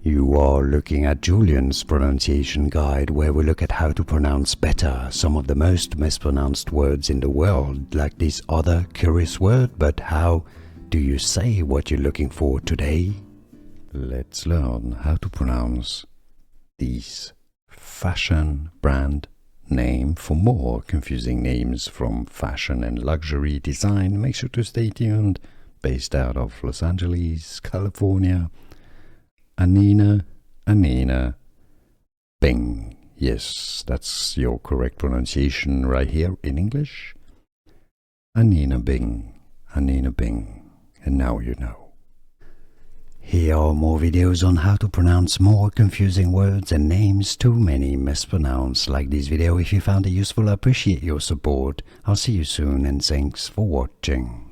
You are looking at Julian's pronunciation guide, where we look at how to pronounce better some of the most mispronounced words in the world, like this other curious word. But how do you say what you're looking for today? Let's learn how to pronounce this fashion brand name. For more confusing names from fashion and luxury design, make sure to stay tuned. Based out of Los Angeles, California, Anine Bing. Yes, that's your correct pronunciation right here in English. Anine Bing. And now you know. Here are more videos on how to pronounce more confusing words and names too many mispronounced. Like this video if you found it useful. I appreciate your support. I'll see you soon and thanks for watching.